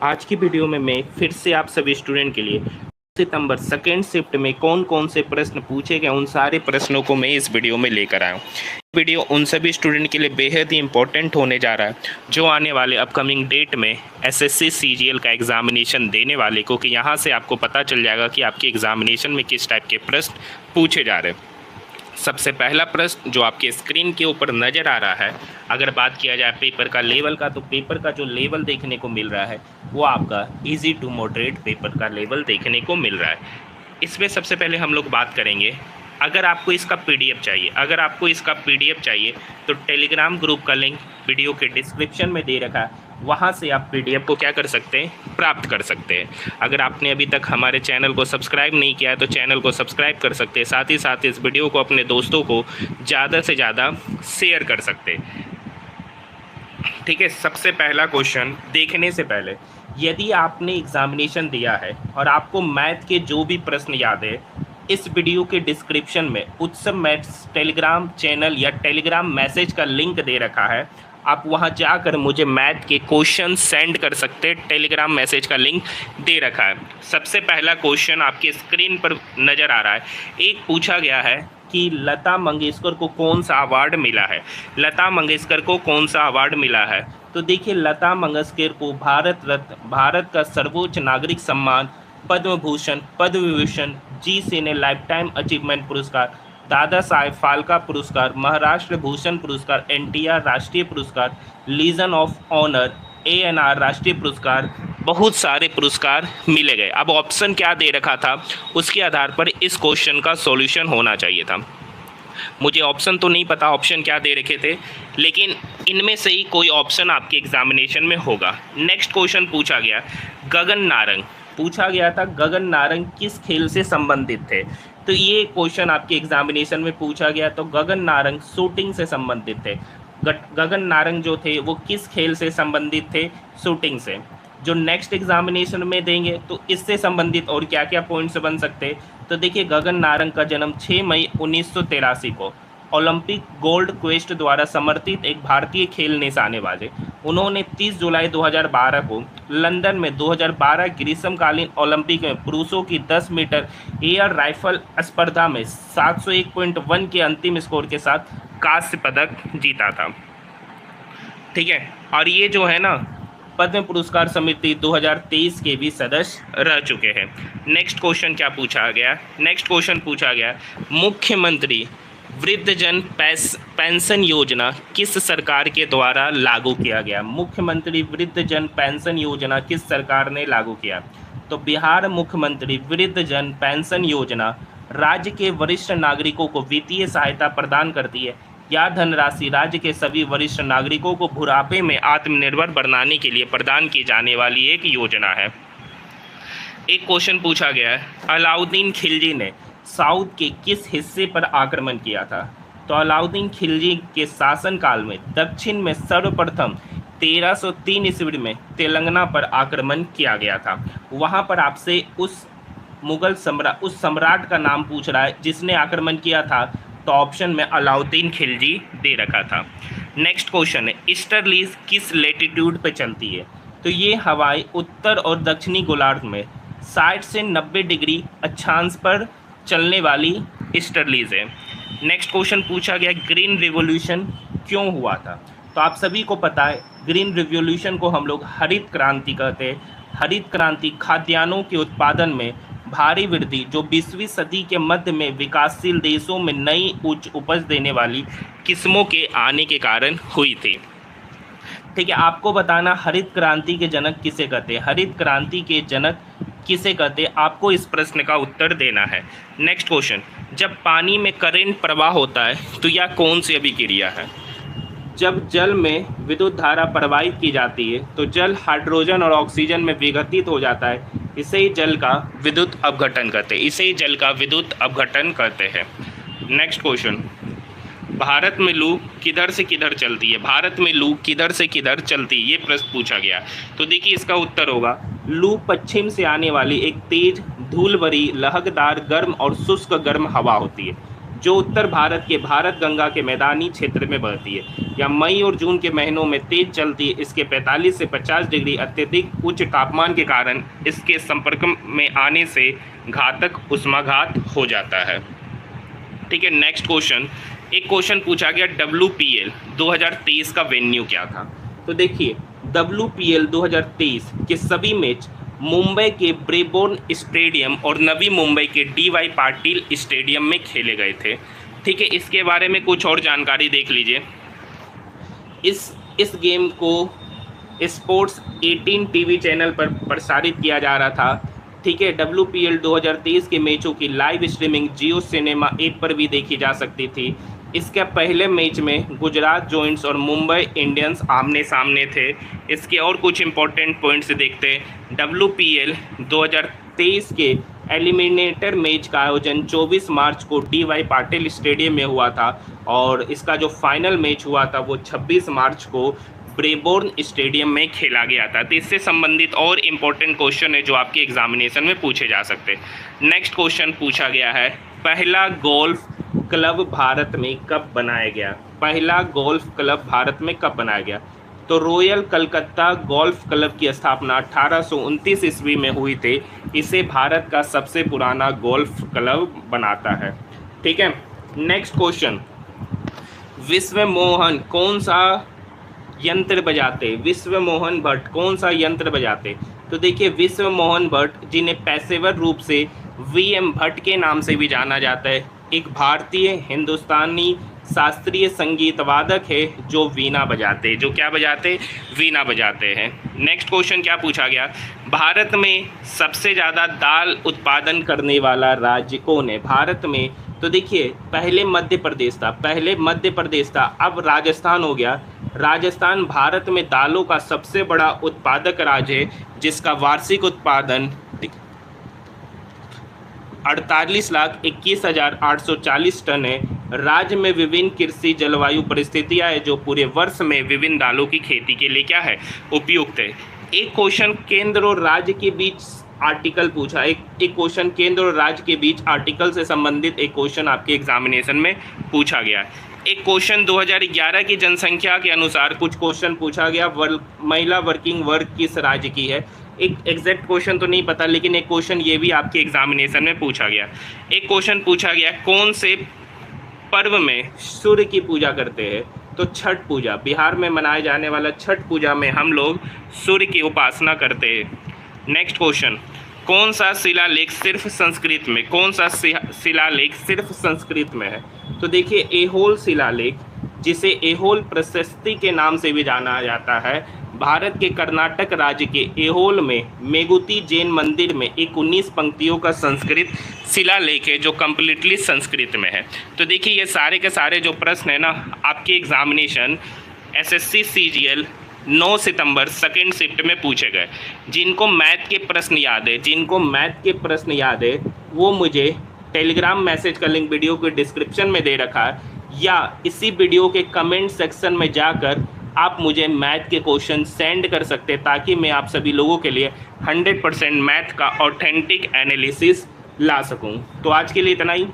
आज की वीडियो में मैं फिर से आप सभी स्टूडेंट के लिए सितंबर सेकेंड शिफ्ट में कौन कौन से प्रश्न पूछे गए उन सारे प्रश्नों को मैं इस वीडियो में लेकर आया हूँ। वीडियो उन सभी स्टूडेंट के लिए बेहद ही इंपॉर्टेंट होने जा रहा है जो आने वाले अपकमिंग डेट में एसएससी सीजीएल का एग्जामिनेशन देने वाले को, कि यहाँ से आपको पता चल जाएगा कि आपके एग्जामिनेशन में किस टाइप के प्रश्न पूछे जा रहे हैं। सबसे पहला प्रश्न जो आपके स्क्रीन के ऊपर नज़र आ रहा है, अगर बात किया जाए पेपर का लेवल का, तो पेपर का जो लेवल देखने को मिल रहा है वो आपका इजी टू मॉडरेट पेपर का लेवल देखने को मिल रहा है। इसमें सबसे पहले हम लोग बात करेंगे, अगर आपको इसका पीडीएफ चाहिए तो टेलीग्राम ग्रुप का लिंक वीडियो के डिस्क्रिप्शन में दे रखा है, वहाँ से आप पीडीएफ को क्या कर सकते हैं, प्राप्त कर सकते हैं। अगर आपने अभी तक हमारे चैनल को सब्सक्राइब नहीं किया है तो चैनल को सब्सक्राइब कर सकते हैं, साथ ही साथ इस वीडियो को अपने दोस्तों को ज़्यादा से ज़्यादा शेयर कर सकते हैं। ठीक है, सबसे पहला क्वेश्चन देखने से पहले, यदि आपने एग्जामिनेशन दिया है और आपको मैथ के जो भी प्रश्न याद है, इस वीडियो के डिस्क्रिप्शन में उत्सव मैथ्स टेलीग्राम चैनल या टेलीग्राम मैसेज का लिंक दे रखा है, आप वहां जाकर मुझे मैथ के क्वेश्चन सेंड कर सकते हैं। टेलीग्राम मैसेज का लिंक दे रखा है। सबसे पहला क्वेश्चन आपके स्क्रीन पर नज़र आ रहा है। एक पूछा गया है कि लता मंगेशकर को कौन सा अवार्ड मिला है। लता मंगेशकर को कौन सा अवार्ड मिला है? तो देखिए, लता मंगेशकर को भारत रत्न, भारत का सर्वोच्च नागरिक सम्मान पद्म भूषण, पद्म विभूषण, जी सिने लाइफ टाइम अचीवमेंट पुरस्कार, दादा साहेब फाल्के पुरस्कार, महाराष्ट्र भूषण पुरस्कार, एनटीआर राष्ट्रीय पुरस्कार, लीजन ऑफ ऑनर, एएनआर राष्ट्रीय पुरस्कार, बहुत सारे पुरस्कार मिले गए। अब ऑप्शन क्या दे रखा था, उसके आधार पर इस क्वेश्चन का सॉल्यूशन होना चाहिए था। मुझे ऑप्शन तो नहीं पता ऑप्शन क्या दे रखे थे, लेकिन इनमें से ही कोई ऑप्शन आपके एग्जामिनेशन में होगा। नेक्स्ट क्वेश्चन पूछा गया, गगन नारंग पूछा गया था, गगन नारंग किस खेल से संबंधित थे? तो ये क्वेश्चन आपके एग्जामिनेशन में पूछा गया, तो गगन नारंग शूटिंग से संबंधित थे। गगन नारंग जो थे वो किस खेल से संबंधित थे? शूटिंग से। जो नेक्स्ट एग्जामिनेशन में देंगे तो इससे संबंधित और क्या क्या पॉइंट्स बन सकते, तो देखिए, गगन नारंग का जन्म 6 मई 1983 को ओलंपिक गोल्ड क्वेस्ट द्वारा समर्थित एक भारतीय खेल निशानेबाज है। उन्होंने 30 जुलाई 2012 को लंदन में 2012 ग्रीष्मकालीन ओलंपिक में पुरुषों की 10 मीटर एयर राइफल स्पर्धा में 701.1 के अंतिम स्कोर के साथ कांस्य पदक जीता था। ठीक है, और ये जो है ना, पद्म पुरस्कार समिति 2023 के भी सदस्य रह चुके हैं। नेक्स्ट क्वेश्चन क्या पूछा गया? नेक्स्ट क्वेश्चन पूछा गया, मुख्यमंत्री वृद्धजन पेंशन योजना किस सरकार के द्वारा लागू किया गया? मुख्यमंत्री वृद्धजन पेंशन योजना किस सरकार ने लागू किया? तो बिहार मुख्यमंत्री वृद्धजन पेंशन योजना राज्य के वरिष्ठ नागरिकों को वित्तीय सहायता प्रदान करती है। यह धनराशि राज्य के सभी वरिष्ठ नागरिकों को बुढ़ापे में आत्मनिर्भर बनाने के लिए प्रदान की जाने वाली एक योजना है। एक क्वेश्चन पूछा गया है, अलाउद्दीन खिलजी ने साउथ के किस हिस्से पर आक्रमण किया था? तो अलाउद्दीन खिलजी के शासनकाल में दक्षिण में सर्वप्रथम 1303 ईस्वी में तेलंगाना पर आक्रमण किया गया था। वहां पर आपसे उस उस सम्राट का नाम पूछ रहा है जिसने आक्रमण किया था, तो ऑप्शन में अलाउद्दीन खिलजी दे रखा था। नेक्स्ट क्वेश्चन है, ईस्टर्लीज किस लेटीट्यूड पे चलती है? तो ये हवाई उत्तर और दक्षिणी गोलार्ध में 60 से 90 डिग्री अक्षांश पर चलने वाली ईस्टर्लीज है। नेक्स्ट क्वेश्चन पूछा गया, ग्रीन रिवॉल्यूशन क्यों हुआ था? तो आप सभी को पता है, ग्रीन रिवॉल्यूशन को हम लोग हरित क्रांति कहते हैं। हरित क्रांति खाद्यान्नों के उत्पादन में भारी वृद्धि, जो 20वीं सदी के मध्य में विकासशील देशों में नई उच्च उपज देने वाली किस्मों के आने के कारण हुई थी। ठीक है, आपको बताना हरित क्रांति के जनक किसे कहते हैं? हरित क्रांति के जनक किसे कहते हैं? आपको इस प्रश्न का उत्तर देना है। नेक्स्ट क्वेश्चन, जब पानी में करंट प्रवाह होता है तो यह कौन सी अभिक्रिया है? जब जल में विद्युत धारा प्रवाहित की जाती है तो जल हाइड्रोजन और ऑक्सीजन में विघटित हो जाता है, इसे ही जल का विद्युत अपघटन कहते हैं। नेक्स्ट क्वेश्चन, भारत में लू किधर से किधर चलती है? भारत में लू किधर से किधर चलती है, ये प्रश्न पूछा गया। तो देखिए, इसका उत्तर होगा, लू पश्चिम से आने वाली एक तेज धूल भरी लहरदार गर्म और शुष्क गर्म हवा होती है जो उत्तर भारत के भारत गंगा के मैदानी क्षेत्र में बहती है या मई और जून के महीनों में तेज चलती है। इसके 45 से 50 डिग्री अत्यधिक उच्च तापमान के कारण इसके संपर्क में आने से घातक उष्माघात हो जाता है। ठीक है, नेक्स्ट क्वेश्चन। एक क्वेश्चन पूछा गया WPL 2023 का वेन्यू क्या था। तो देखिए WPL 2023 के सभी मैच मुंबई के ब्रेबोर्न स्टेडियम और नवी मुंबई के DY पाटिल स्टेडियम में खेले गए थे। ठीक है, इसके बारे में कुछ और जानकारी देख लीजिए। इस गेम को स्पोर्ट्स 18 टीवी चैनल पर प्रसारित किया जा रहा था। ठीक है, WPL 2023 के मैचों की लाइव स्ट्रीमिंग जियो सिनेमा ऐप पर भी देखी जा सकती थी। इसके पहले मैच में गुजरात जॉइंट्स और मुंबई इंडियंस आमने सामने थे। इसके और कुछ इंपॉर्टेंट पॉइंट्स देखते हैं। WPL 2023 के एलिमिनेटर मैच का आयोजन 24 मार्च को DY पाटिल स्टेडियम में हुआ था और इसका जो फाइनल मैच हुआ था वो 26 मार्च को ब्रेबोर्न स्टेडियम में खेला गया था। तो इससे संबंधित और इम्पोर्टेंट क्वेश्चन है जो आपके एग्जामिनेशन में पूछे जा सकते हैं। नेक्स्ट क्वेश्चन पूछा गया है, पहला गोल्फ क्लब भारत में कब बनाया गया। पहला गोल्फ क्लब भारत में कब बनाया गया। तो रॉयल कलकत्ता गोल्फ क्लब की स्थापना 1829 ईस्वी में हुई थी। इसे भारत का सबसे पुराना गोल्फ क्लब बनाता है। ठीक है, नेक्स्ट क्वेश्चन, विश्व मोहन कौन सा यंत्र बजाते। विश्व मोहन भट्ट कौन सा यंत्र बजाते। तो देखिए विश्व मोहन भट्ट, जिन्हें पेशेवर रूप से VM भट्ट के नाम से भी जाना जाता है, एक भारतीय हिंदुस्तानी शास्त्रीय संगीत वादक है जो वीणा बजाते, जो क्या बजाते, वीणा बजाते हैं। नेक्स्ट क्वेश्चन क्या पूछा गया, भारत में सबसे ज़्यादा दाल उत्पादन करने वाला राज्य कौन है। भारत में तो देखिए पहले मध्य प्रदेश था, अब राजस्थान हो गया। राजस्थान भारत में दालों का सबसे बड़ा उत्पादक राज्य है, जिसका वार्षिक उत्पादन 48,21,840 टन है। राज्य में विभिन्न कृषि जलवायु परिस्थितियां है जो पूरे वर्ष में विभिन्न दालों की खेती के लिए क्या है, उपयुक्त है। एक क्वेश्चन केंद्र और राज्य के बीच आर्टिकल पूछा, एक क्वेश्चन केंद्र और राज्य के बीच आर्टिकल से संबंधित एक क्वेश्चन आपके एग्जामिनेशन में पूछा गया। एक क्वेश्चन 2011 की जनसंख्या के अनुसार कुछ क्वेश्चन पूछा गया, महिला वर्किंग वर्ग किस राज्य की है। एक एग्जैक्ट क्वेश्चन तो नहीं पता, लेकिन एक क्वेश्चन ये भी आपके एग्जामिनेशन में पूछा गया। एक क्वेश्चन पूछा गया, कौन से पर्व में सूर्य की पूजा करते हैं। तो छठ पूजा, बिहार में मनाए जाने वाला छठ पूजा में हम लोग सूर्य की उपासना करते हैं। नेक्स्ट क्वेश्चन, कौन सा शिलालेख सिर्फ संस्कृत में, कौन सा शिलालेख सिर्फ संस्कृत में है। तो देखिए ऐहोल शिलालेख, जिसे ऐहोल प्रशस्ति के नाम से भी जाना जाता है, भारत के कर्नाटक राज्य के ऐहोल में मेगुती जैन मंदिर में एक 19 पंक्तियों का संस्कृत शिलालेख है जो कम्प्लीटली संस्कृत में है। तो देखिए ये सारे के सारे जो प्रश्न है ना, आपके एग्जामिनेशन SSC CGL 9 सितंबर सेकेंड शिफ्ट में पूछे गए। जिनको मैथ के प्रश्न याद है वो मुझे टेलीग्राम मैसेज का लिंक वीडियो के डिस्क्रिप्शन में दे रखा है, या इसी वीडियो के कमेंट सेक्शन में जाकर आप मुझे मैथ के क्वेश्चन सेंड कर सकते हैं, ताकि मैं आप सभी लोगों के लिए 100% मैथ का ऑथेंटिक एनालिसिस ला सकूं। तो आज के लिए इतना ही।